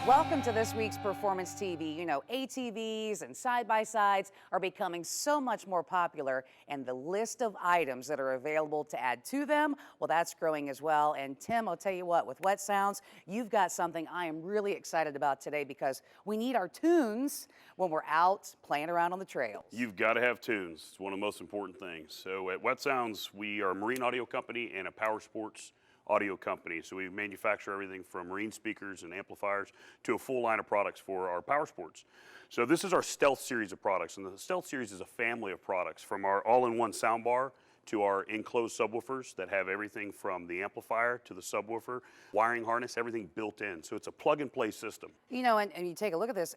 Welcome to this week's Performance TV. You know, ATVs and side-by-sides are becoming so much more popular, and the list of items that are available to add to them, well, that's growing as well. And Tim, I'll tell you what, with Wet Sounds, you've got something I am really excited about today because we need our tunes when we're out playing around on the trails. You've got to have tunes. It's one of the most important things. So at Wet Sounds, we are a marine audio company and a power sports audio company. So we manufacture everything from marine speakers and amplifiers to a full line of products for our power sports. So this is our Stealth series of products, and the Stealth series is a family of products from our all-in-one soundbar to our enclosed subwoofers that have everything from the amplifier to the subwoofer, wiring harness, everything built in. So it's a plug-and-play system. You know, and you take a look at this,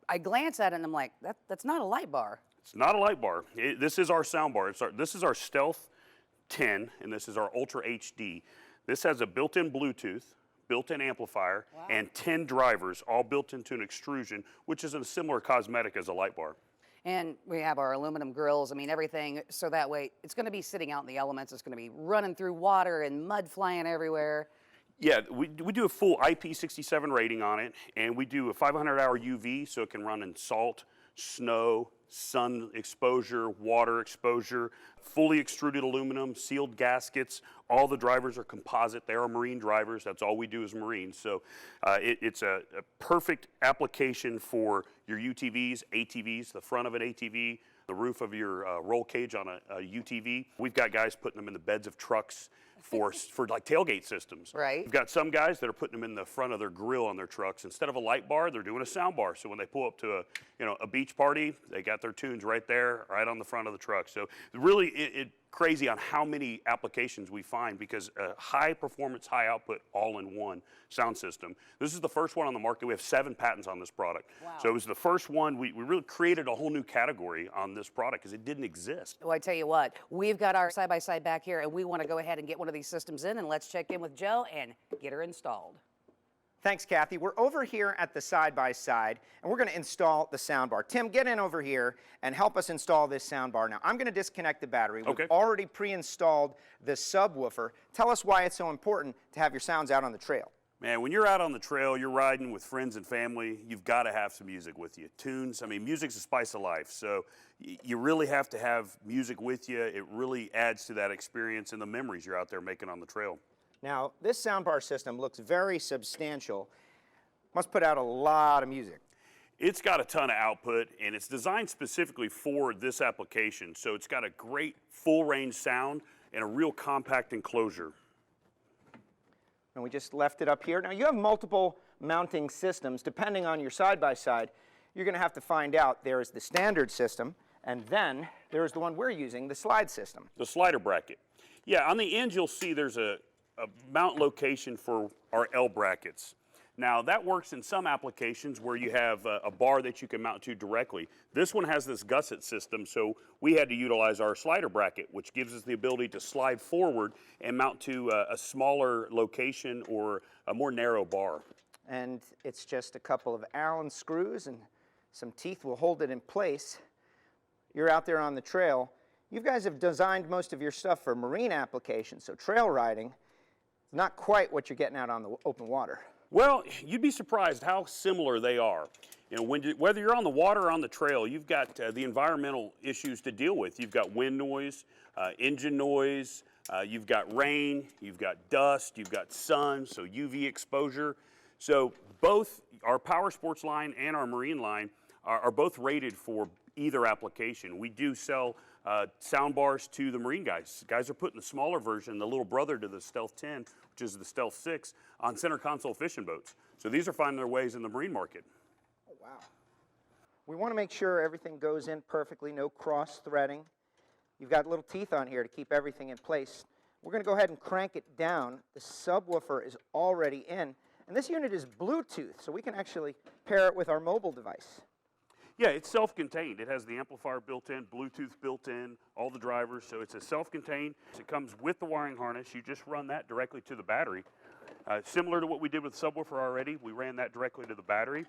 I glance at it and I'm like, that's not a light bar. It's not a light bar. This is our soundbar. This is our Stealth 10, and this is our Ultra HD. This has a built-in Bluetooth, built-in amplifier, wow, and 10 drivers, all built into an extrusion, which is a similar cosmetic as a light bar. And we have our aluminum grills, I mean, everything, so that way it's going to be sitting out in the elements, it's going to be running through water and mud flying everywhere. Yeah, we do a full IP67 rating on it, and we do a 500-hour UV, so it can run in salt, snow, sun exposure, water exposure, fully extruded aluminum, sealed gaskets. All the drivers are composite. They are marine drivers. That's all we do is marine. So it's a perfect application for your UTVs, ATVs, the front of an ATV, the roof of your roll cage on a UTV. We've got guys putting them in the beds of trucks for like tailgate systems. Right. We've got some guys that are putting them in the front of their grill on their trucks. Instead of a light bar, they're doing a sound bar. So when they pull up to a beach party, they got their tunes right there, right on the front of the truck. So really crazy on how many applications we find because a high performance, high output, all-in-one sound system. This is the first one on the market. We have 7 patents on this product. Wow. So it was the first one. We really created a whole new category on this product because it didn't exist. Well, I tell you what, we've got our side-by-side back here, and we want to go ahead and get one of these systems in, and let's check in with Joe and get her installed. Thanks, Kathy. We're over here at the side-by-side, and we're going to install the soundbar. Tim, get in over here and help us install this soundbar. Now, I'm going to disconnect the battery. Okay. We've already pre-installed the subwoofer. Tell us why it's so important to have your sounds out on the trail. Man, when you're out on the trail, you're riding with friends and family, you've got to have some music with you. Tunes, I mean, music's the spice of life, so you really have to have music with you. It really adds to that experience and the memories you're out there making on the trail. Now, this soundbar system looks very substantial. Must put out a lot of music. It's got a ton of output, and it's designed specifically for this application. So it's got a great full-range sound and a real compact enclosure. And we just left it up here. Now, you have multiple mounting systems. Depending on your side-by-side, you're going to have to find out there is the standard system, and then there's the one we're using, the slide system. The slider bracket. Yeah, on the end, you'll see there's a mount location for our L brackets. Now that works in some applications where you have a bar that you can mount to directly. This one has this gusset system, so we had to utilize our slider bracket, which gives us the ability to slide forward and mount to a smaller location or a more narrow bar. And it's just a couple of Allen screws and some teeth will hold it in place. You're out there on the trail. You guys have designed most of your stuff for marine applications, so trail riding, not quite what you're getting out on the open water. Well, you'd be surprised how similar they are. You know, whether you're on the water or on the trail, you've got the environmental issues to deal with. You've got wind noise, engine noise, you've got rain, you've got dust, you've got sun, so UV exposure. So both our power sports line and our marine line are both rated for either application. We do sell sound bars to the marine guys. Guys are putting the smaller version, the little brother to the Stealth 10, which is the Stealth 6, on center console fishing boats. So these are finding their ways in the marine market. Oh, wow. We want to make sure everything goes in perfectly, no cross-threading. You've got little teeth on here to keep everything in place. We're going to go ahead and crank it down. The subwoofer is already in, and this unit is Bluetooth, so we can actually pair it with our mobile device. Yeah, it's self-contained. It has the amplifier built in, Bluetooth built in, all the drivers, so it's a self-contained. It comes with the wiring harness. You just run that directly to the battery. Similar to what we did with the subwoofer already, we ran that directly to the battery.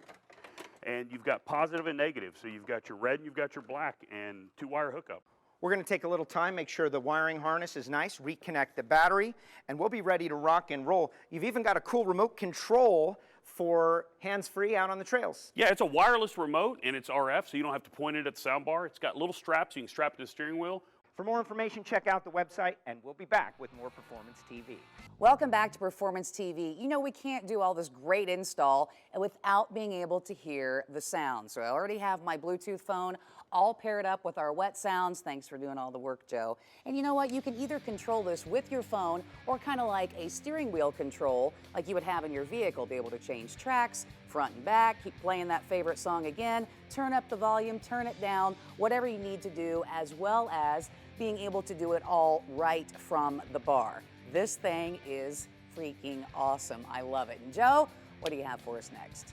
And you've got positive and negative, so you've got your red and you've got your black, and 2-wire hookup. We're going to take a little time, make sure the wiring harness is nice, reconnect the battery, and we'll be ready to rock and roll. You've even got a cool remote control for hands-free out on the trails. Yeah, it's a wireless remote and it's RF, so you don't have to point it at the soundbar. It's got little straps, you can strap it to the steering wheel. For more information, check out the website, and we'll be back with more Performance TV. Welcome back to Performance TV. You know, we can't do all this great install without being able to hear the sound. So I already have my Bluetooth phone all paired up with our wet sounds. Thanks for doing all the work, Joe. And you know what? You can either control this with your phone or kind of like a steering wheel control like you would have in your vehicle, be able to change tracks, front and back, keep playing that favorite song again, turn up the volume, turn it down, whatever you need to do, as well as being able to do it all right from the bar. This thing is freaking awesome. I love it. And Joe, what do you have for us next?